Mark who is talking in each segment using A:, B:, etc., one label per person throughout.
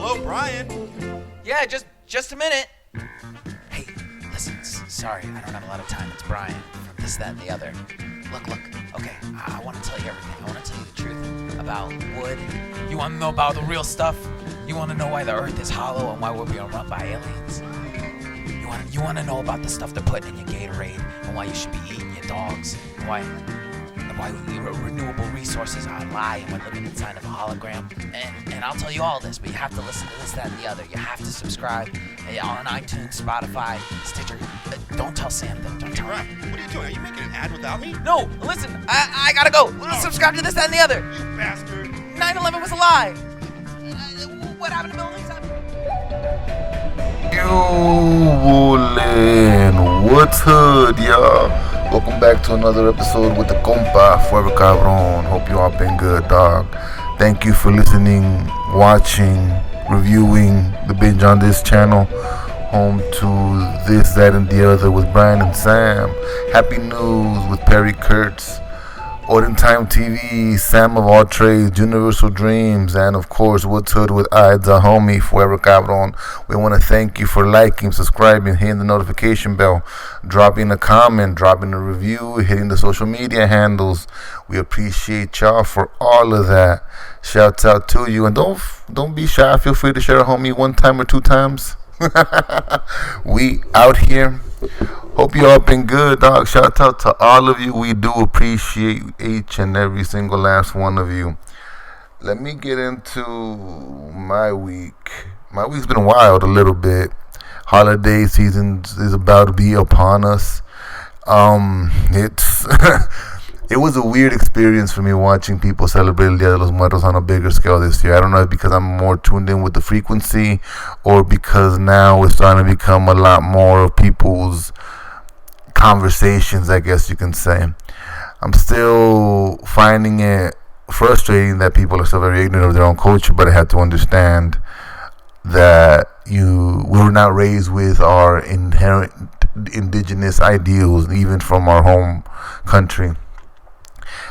A: Hello, Bryan.
B: Yeah, just a minute. Hey, listen, sorry, I don't have a lot of time. It's Bryan from This, That, and the Other. Look. Okay, I want to tell you everything. I want to tell you the truth about wood. You want to know about the real stuff? You want to know why the Earth is hollow and why we're being run by aliens? You want to know about the stuff they're putting in your Gatorade and why you should be eating your dogs and why renewable resources are a lie and we're living inside of a hologram. And I'll tell you all this, but you have to listen to This, That, and the Other. You have to subscribe on iTunes, Spotify, Stitcher. Don't tell Sam though. Don't tell him.
A: What are you doing? Are you making an ad without me?
B: No, listen, I gotta go. Subscribe to This, That, and the Other.
A: You bastard.
B: 9/11 was a lie. What happened to buildings?
C: What's hood, y'all? Welcome back to another episode with the compa, Forever Cabron. Hope you all been good, dog. Thank you for listening, watching, reviewing the Binge on this channel. Home to This, That, and the Other with Bryan and Sam. Happy News with Perry Kurtz. Olden Time TV, Sam of All Trades, Universal Dreams, and of course, What's Hood with the homie, Forever Cabron. We want to thank you for liking, subscribing, hitting the notification bell, dropping a comment, dropping a review, hitting the social media handles. We appreciate y'all for all of that. Shouts out to you, and don't be shy. Feel free to share a homie one time or two times. We out here. Hope you all been good, dog. Shout out to all of you. We do appreciate each and every single last one of you. Let me get into my week. My week's been wild a little bit. Holiday season is about to be upon us. It was a weird experience for me watching people celebrate El Dia de los Muertos on a bigger scale this year. I don't know if because I'm more tuned in with the frequency or because now it's starting to become a lot more of people's conversations, I guess you can say. I'm still finding it frustrating that people are still very ignorant of their own culture, but I have to understand that we're not raised with our inherent indigenous ideals, even from our home country.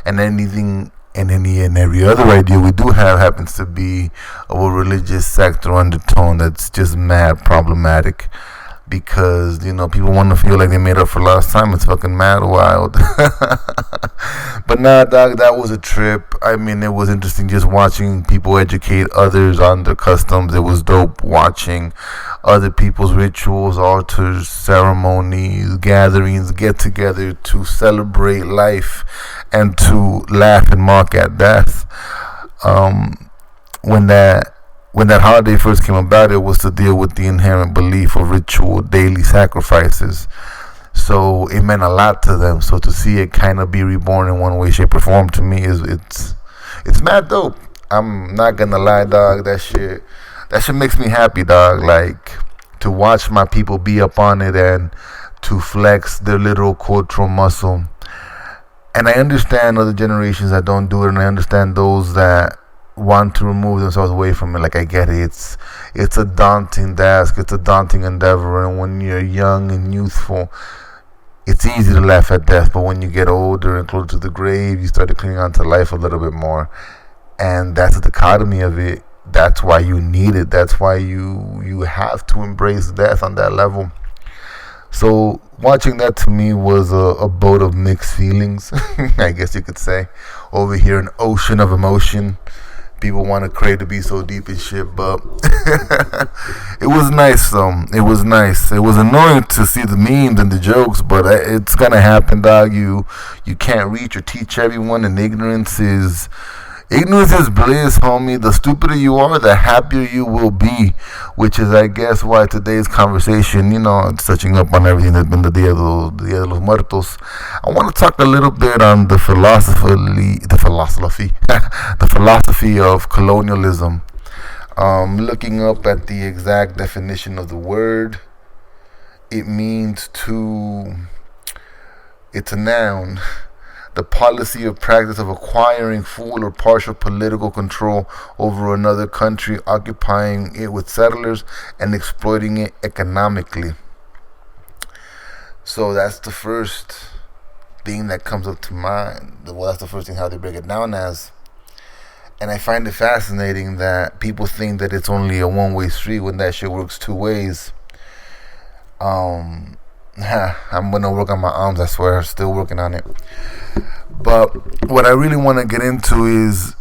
C: And anything and every other idea we do have happens to be of a religious sect or undertone that's just mad problematic. Because, people want to feel like they made up for last time. It's fucking mad wild. But nah, dog, that was a trip. I mean, it was interesting just watching people educate others on their customs. It was dope watching other people's rituals, altars, ceremonies, gatherings, get together to celebrate life and to laugh and mock at death. When that holiday first came about, it was to deal with the inherent belief of ritual daily sacrifices. So it meant a lot to them. So to see it kind of be reborn in one way, shape, or form to me it's mad dope. I'm not gonna lie, dog. That shit makes me happy, dog. Like to watch my people be up on it and to flex their literal cultural muscle. And I understand other generations that don't do it, and I understand those that want to remove themselves away from it. Like, I get it. It's a daunting task. It's a daunting endeavor. And when you're young and youthful, it's easy to laugh at death. But when you get older and closer to the grave, you start to cling on to life a little bit more. And that's the dichotomy of it. That's why you need it. That's why you have to embrace death on that level. So watching that to me was a boat of mixed feelings, I guess you could say. Over here, an ocean of emotion. People want to crave to be so deep and shit, but it was nice though. It was nice. It was annoying to see the memes and the jokes, but it's gonna happen, dog. You can't reach or teach everyone, and ignorance is bliss, homie. The stupider you are, the happier you will be, which is, I guess, why today's conversation, it's touching up on everything that's been the Dia de los Muertos. I want to talk a little bit on the philosophy of colonialism. Looking up at the exact definition of the word, it's a noun. The policy or practice of acquiring full or partial political control over another country, occupying it with settlers, and exploiting it economically. So that's the first thing that comes up to mind. Well, that's the first thing how they break it down as. And I find it fascinating that people think that it's only a one-way street when that shit works two ways. I'm gonna work on my arms, I swear. Still working on it. But what I really want to get into is,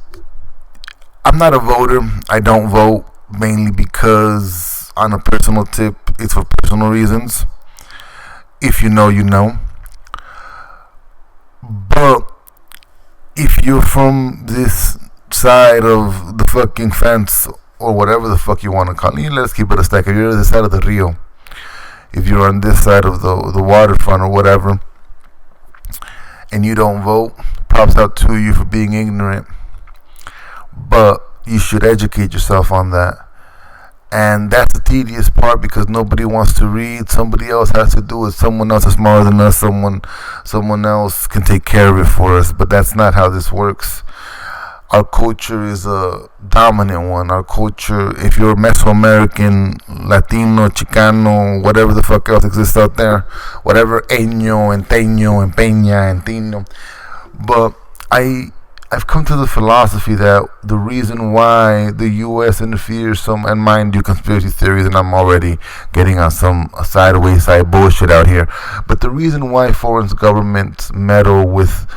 C: I'm not a voter. I don't vote mainly because, on a personal tip, it's for personal reasons. If you know, you know. But if you're from this side of the fucking fence, or whatever the fuck you want to call it, let's keep it a stack. If you're on this side of the Rio, if you're on this side of the waterfront or whatever, and you don't vote, props out to you for being ignorant. But you should educate yourself on that. And that's the tedious part, because nobody wants to read. Somebody else has to do it. Someone else is smarter than us. Someone else can take care of it for us. But that's not how this works. Our culture is a dominant one. Our culture, if you're Mesoamerican, Latino, Chicano, whatever the fuck else exists out there, whatever, Eño, Enteño, Empeña, Entino. But I've come to the philosophy that the reason why the U.S. interferes and mind you, conspiracy theories, and I'm already getting on some sideways side bullshit out here, but the reason why foreign governments meddle with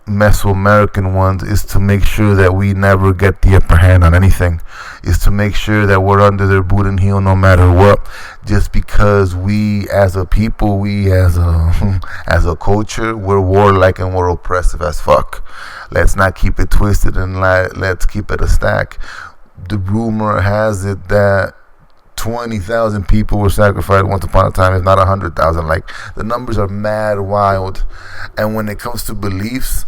C: Mesoamerican ones is to make sure that we never get the upper hand on anything, is to make sure that we're under their boot and heel no matter what, just because we as a people, we as a culture, we're warlike and we're oppressive as fuck. Let's not keep it twisted, and let's keep it a stack. The rumor has it that 20,000 people were sacrificed once upon a time, if not 100,000. Like, the numbers are mad wild. And when it comes to beliefs,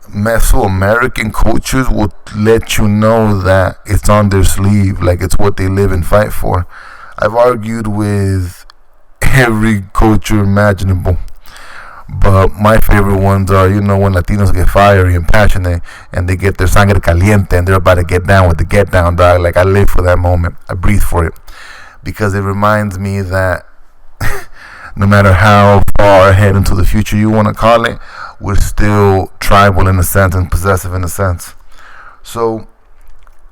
C: Mesoamerican cultures will let you know that it's on their sleeve, like it's what they live and fight for. I've argued with every culture imaginable, but my favorite ones are, when Latinos get fiery and passionate and they get their sangre caliente and they're about to get down with the get down, dog. Like, I live for that moment. I breathe for it, because it reminds me that no matter how far ahead into the future you want to call it, we're still tribal in a sense and possessive in a sense. So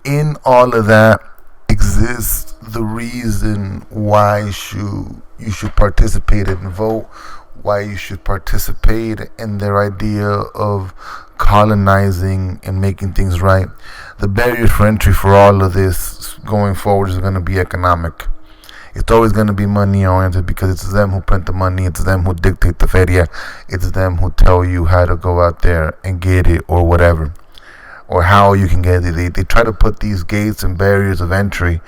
C: in all of that exists the reason why you should participate and vote, why you should participate in their idea of colonizing and making things right. The barrier for entry for all of this going forward is going to be economic. It's always going to be money oriented, because it's them who print the money, it's them who dictate the feria, it's them who tell you how to go out there and get it, or whatever, or how you can get it. They try to put these gates and barriers of entry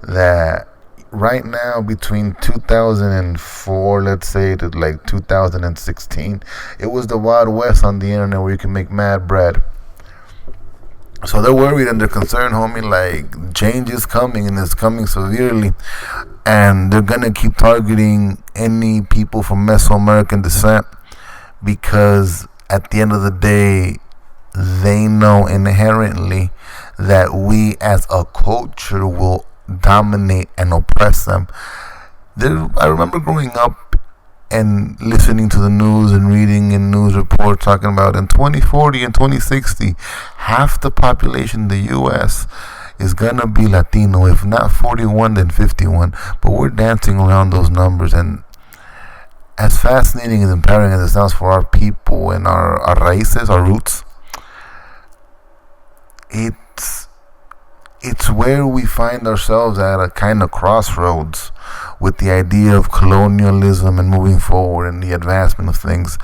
C: that right now, between 2004, let's say, to like 2016, it was the Wild West on the internet where you can make mad bread. So they're worried and they're concerned, homie, like, change is coming, and it's coming severely. And they're going to keep targeting any people from Mesoamerican descent, because at the end of the day, they know inherently that we as a culture will dominate and oppress them. I remember growing up and listening to the news and reading in news reports talking about in 2040 and 2060, half the population in the U.S. is gonna be Latino, if not 41, then 51. But we're dancing around those numbers, and as fascinating and empowering as it sounds for our people and our raíces, our roots, it's where we find ourselves at a kind of crossroads with the idea of colonialism and moving forward and the advancement of things.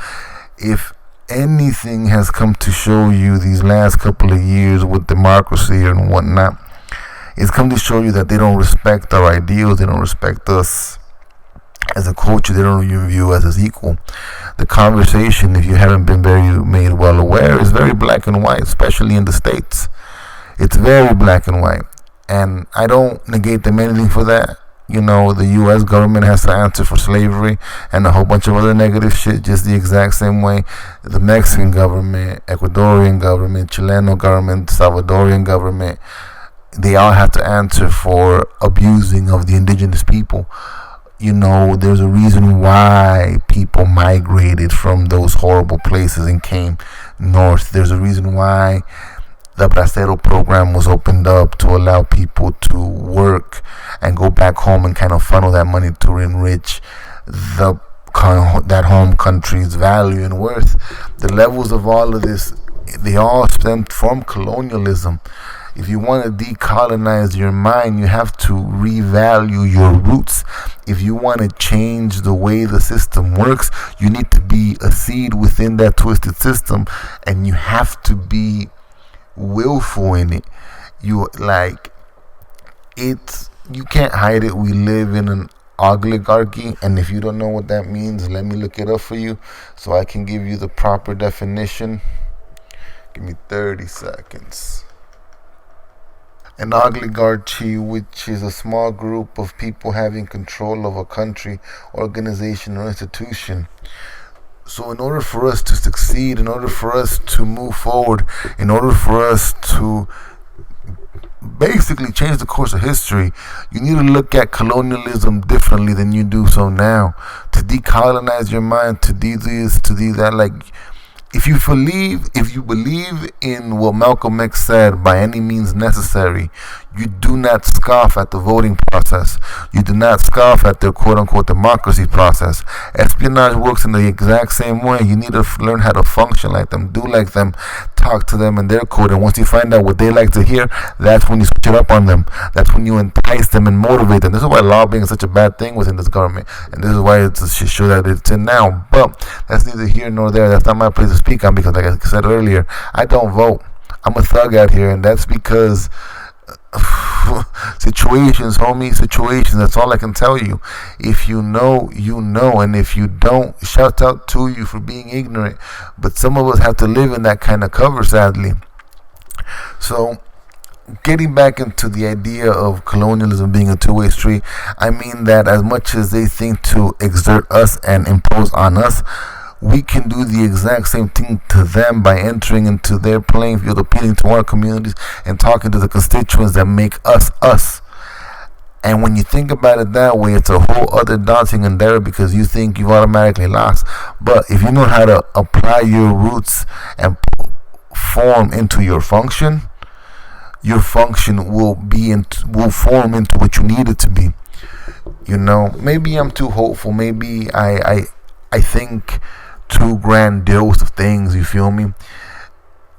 C: If anything has come to show you these last couple of years with democracy and whatnot, it's come to show you that they don't respect our ideals, they don't respect us as a culture, they don't even view us as equal. The conversation, if you haven't been very made well aware, is very black and white, especially in the States. It's very black and white, and I don't negate them anything for that. The U.S. government has to answer for slavery and a whole bunch of other negative shit just the exact same way the Mexican government, Ecuadorian government, Chileno government, Salvadorian government, they all have to answer for abusing of the indigenous people. There's a reason why people migrated from those horrible places and came north. There's a reason why the Bracero program was opened up to allow people to work and go back home and kind of funnel that money to enrich that home country's value and worth. The levels of all of this, they all stem from colonialism. If you want to decolonize your mind, you have to revalue your roots. If you want to change the way the system works, you need to be a seed within that twisted system, and you have to be willful in it. You can't hide it. We live in an oligarchy, and if you don't know what that means, let me look it up for you so I can give you the proper definition. Give me 30 seconds. An oligarchy, which is a small group of people having control of a country, organization, or institution. So in order for us to succeed, in order for us to move forward, in order for us to basically change the course of history, you need to look at colonialism differently than you do so now. To decolonize your mind, to do this, to do that. Like, if you believe in what Malcolm X said, by any means necessary, you do not scoff at the voting process. You do not scoff at the quote-unquote democracy process. Espionage works in the exact same way. You need to learn how to function like them, do like them, talk to them in their code. And once you find out what they like to hear, that's when you switch it up on them. That's when you entice them and motivate them. This is why lobbying is such a bad thing within this government. And this is why it's a shit show that it's in now. But that's neither here nor there. That's not my place to speak on, because like I said earlier, I don't vote. I'm a thug out here, and that's because situations, homie, situations. That's all I can tell you. If you know, you know, and if you don't, shout out to you for being ignorant. But some of us have to live in that kind of cover, sadly. So, getting back into the idea of colonialism being a two-way street, I mean that as much as they think to exert us and impose on us, we can do the exact same thing to them by entering into their playing field, appealing to our communities, and talking to the constituents that make us us. And when you think about it that way, it's a whole other daunting endeavor, because you think you've automatically lost. But if you know how to apply your roots and form into your function will form into what you need it to be. You know, maybe I'm too hopeful. Maybe I think too grandiose of things, you feel me?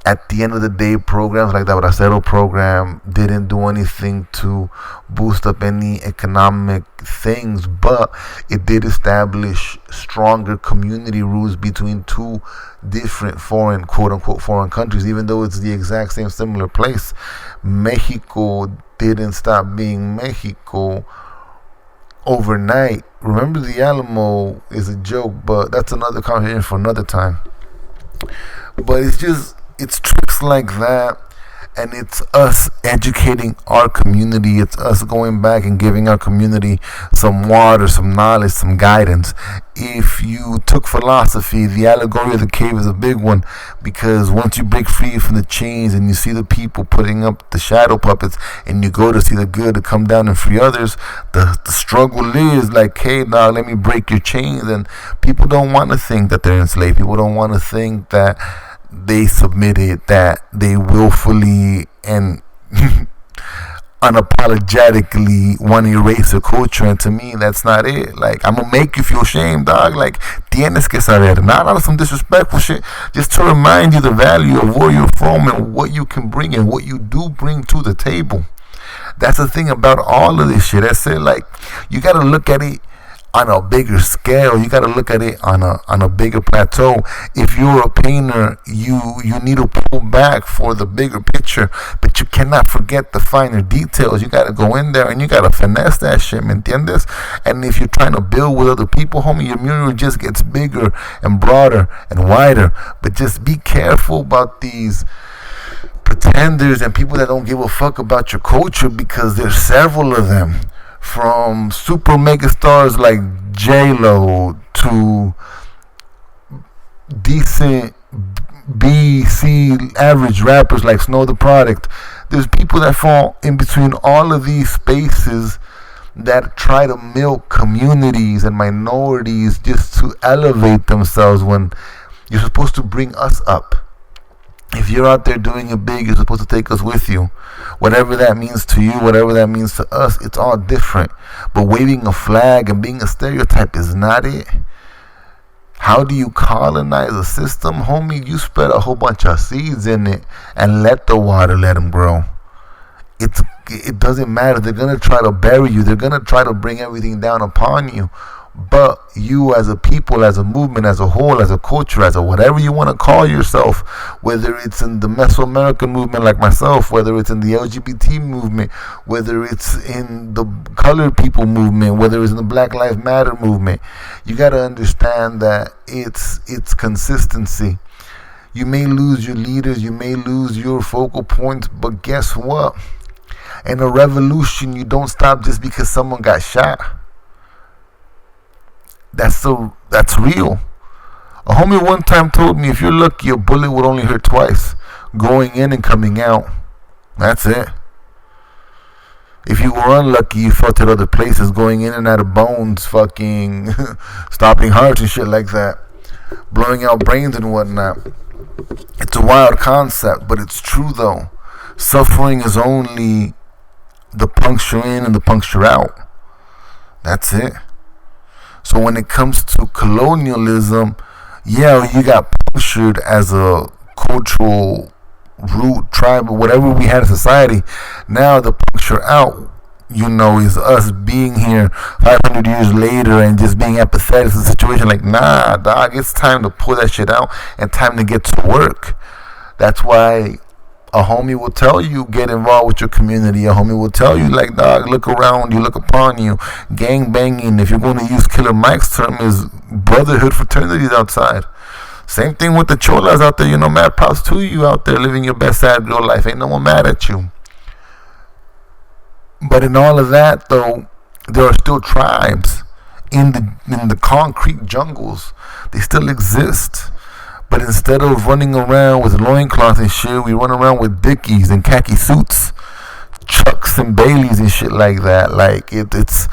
C: At the end of the day, programs like that Bracero program didn't do anything to boost up any economic things, but it did establish stronger community rules between two different foreign, quote-unquote, foreign countries, even though it's the exact same similar place. Mexico didn't stop being Mexico overnight. Remember, the Alamo is a joke, but that's another conversation for another time. But it's tricks like that, and it's us educating our community. It's us going back and giving our community some water, some knowledge, some guidance. If you took philosophy, the allegory of the cave is a big one, because once you break free from the chains and you see the people putting up the shadow puppets, and you go to see the good to come down and free others, the struggle is like, hey, dog, let me break your chains. And people don't want to think that they're enslaved. People don't want to think that they submitted, that they willfully and unapologetically want to erase their culture. And to me, that's not it. Like, I'm gonna make you feel shame, dog. Like, tienes que saber. Not out of some disrespectful shit, just to remind you the value of where you're from and what you can bring and what you do bring to the table. That's the thing about all of this shit. That's it. Like, you gotta look at it on a bigger scale. You got to look at it on a bigger plateau. If you're a painter, you need to pull back for the bigger picture, but you cannot forget the finer details. You got to go in there and you got to finesse that shit, ¿me entiendes? And if you're trying to build with other people, homie, your mural just gets bigger and broader and wider. But just be careful about these pretenders and people that don't give a fuck about your culture, because there's several of them. From super mega stars like J-Lo to decent B-C average rappers like Snow the Product. There's people that fall in between all of these spaces that try to milk communities and minorities just to elevate themselves, when you're supposed to bring us up. If you're out there doing it big, you're supposed to take us with you. Whatever that means to you, whatever that means to us, it's all different. But waving a flag and being a stereotype is not it. How do you colonize a system? Homie, you spread a whole bunch of seeds in it and let the water let them grow. It doesn't matter. They're going to try to bury you. They're going to try to bring everything down upon you. But you as a people, as a movement, as a whole, as a culture, as a whatever you want to call yourself, whether it's in the Mesoamerican movement like myself, whether it's in the LGBT movement, whether it's in the colored people movement, whether it's in the Black Lives Matter movement, you got to understand that it's consistency. You may lose your leaders, you may lose your focal points, but guess what? In a revolution, you don't stop just because someone got shot. That's real. A homie one time told me, if you're lucky, a bullet would only hurt twice, going in and coming out. That's it. If you were unlucky, you felt it other places, going in and out of bones, fucking stopping hearts and shit like that, blowing out brains and whatnot. It's a wild concept, but it's true though. Suffering is only the puncture in and the puncture out. That's it. So when it comes to colonialism, yeah, you got punctured as a cultural root, tribe, or whatever we had in society. Now the puncture out, is us being here 500 years later and just being apathetic to the situation. Like, nah, dog, it's time to pull that shit out and time to get to work. That's why a homie will tell you, get involved with your community. A homie will tell you, like, dog, look around you, look upon you. Gang banging, if you're going to use Killer Mike's term, is brotherhood fraternities outside. Same thing with the cholas out there. Mad props to you out there living your best side of your life. Ain't no one mad at you. But in all of that, though, there are still tribes in the concrete jungles. They still exist. But instead of running around with loincloths and shit, we run around with Dickies and khaki suits, Chucks and Baileys and shit like that. Like, it's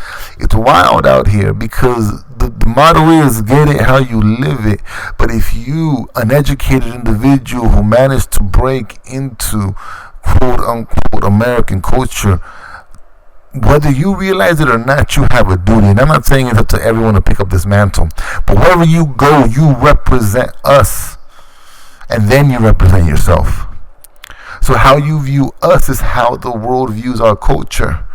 C: wild out here, because the motto is get it how you live it. But if you, an educated individual who managed to break into quote unquote American culture, whether you realize it or not, you have a duty. And I'm not saying it's up to everyone to pick up this mantle, but wherever you go, you represent us, and then you represent yourself. So how you view us is how the world views our culture.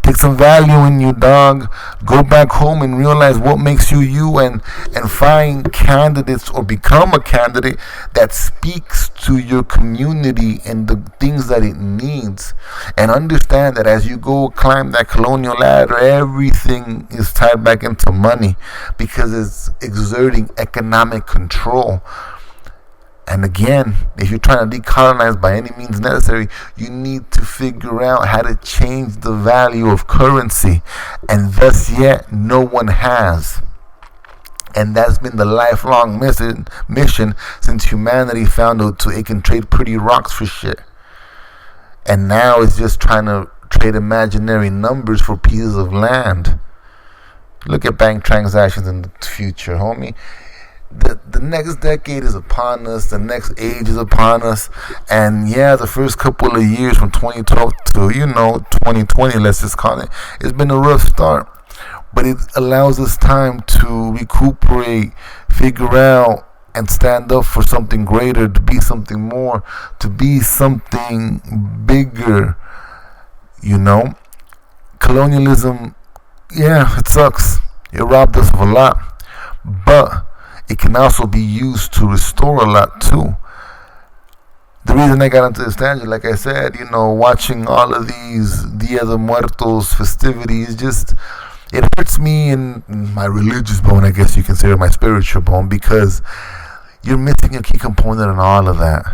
C: Take some value in you, dog. Go back home and realize what makes you you, and find candidates, or become a candidate that speaks to your community and the things that it needs. And understand that as you go climb that colonial ladder, everything is tied back into money, because it's exerting economic control. And again, if you're trying to decolonize by any means necessary, you need to figure out how to change the value of currency. And thus yet, no one has. And that's been the lifelong mission since humanity found out it can trade pretty rocks for shit. And now it's just trying to trade imaginary numbers for pieces of land. Look at bank transactions in the future, homie. The next decade is upon us. The next age is upon us. And yeah, the first couple of years from 2012 to 2020, let's just call it, it's been a rough start. But it allows us time to recuperate, figure out, and stand up for something greater, to be something more, to be something bigger. Colonialism, yeah, it sucks. It robbed us of a lot. But it can also be used to restore a lot too. The reason I got into this tangent, like I said, watching all of these Dia de Muertos festivities, it hurts me in my religious bone, I guess you can say, or my spiritual bone, because you're missing a key component in all of that.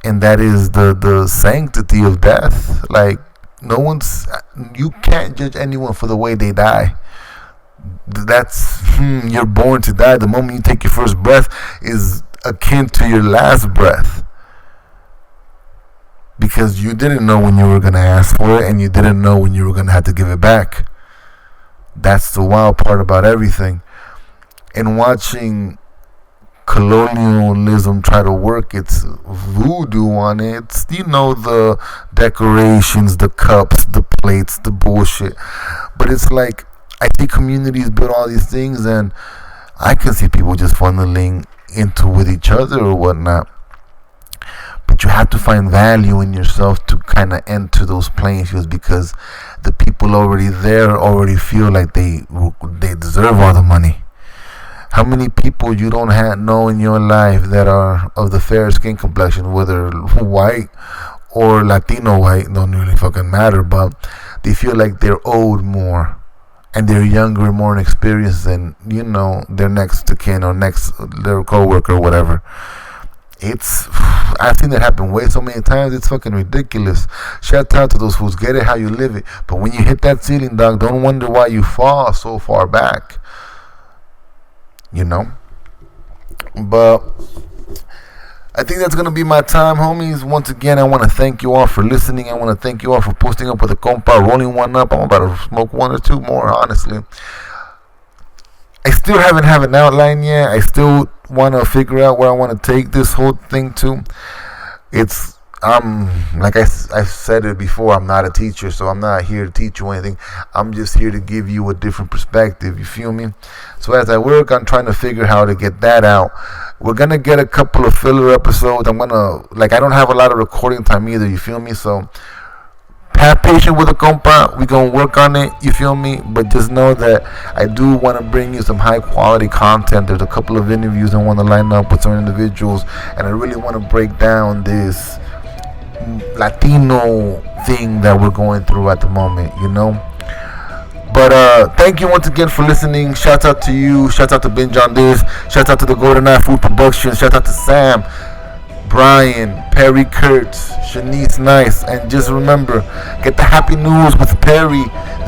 C: And that is the sanctity of death. Like, you can't judge anyone for the way they die. That's you're born to die. The moment you take your first breath is akin to your last breath, because you didn't know when you were going to ask for it, and you didn't know when you were going to have to give it back. That's the wild part about everything. And watching colonialism try to work its voodoo on it. It's, the decorations, the cups, the plates, the bullshit. But it's like, I see communities build all these things, and I can see people just funneling into with each other or whatnot. But you have to find value in yourself to kind of enter those playing fields, because the people already there already feel like they deserve all the money. How many people you don't know in your life that are of the fair skin complexion, whether white or Latino white, don't really fucking matter, but they feel like they're owed more, and they're younger and more experienced than, their next to kin or their co-worker or whatever. I've seen that happen way so many times. It's fucking ridiculous. Shout out to those fools. Get it how you live it. But when you hit that ceiling, dog, don't wonder why you fall so far back. But I think that's gonna be my time, homies. Once again, I want to thank you all for listening. I want to thank you all for posting up with a compa, rolling one up. I'm about to smoke one or two more, honestly. I still haven't have an outline yet. I still want to figure out where I want to take this whole thing to. It's like I've said it before, I'm not a teacher, so I'm not here to teach you anything. I'm just here to give you a different perspective, you feel me? So as I work on trying to figure how to get that out, we're gonna get a couple of filler episodes. I don't have a lot of recording time either, you feel me? So have patience with the compa. We're gonna work on it, you feel me? But just know that I do want to bring you some high quality content. There's a couple of interviews I want to line up with some individuals, and I really want to break down this Latino thing that we're going through at the moment, But thank you once again for listening. Shout out to you. Shout out to Binge on this. Shout out to the Goodnight Food Production. Shout out to Sam, Bryan, Perry Kurtz, Shanice Nice. And just remember, get the happy news with Perry,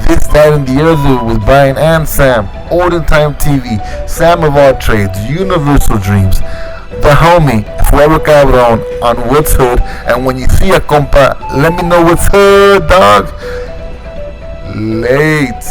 C: this, that, and the other with Bryan and Sam. Olden Time TV, Sam of all trades, Universal Dreams, the homie, Fuego Cabron on What's Hood. And when you see a compa, let me know what's hood, dog. Late.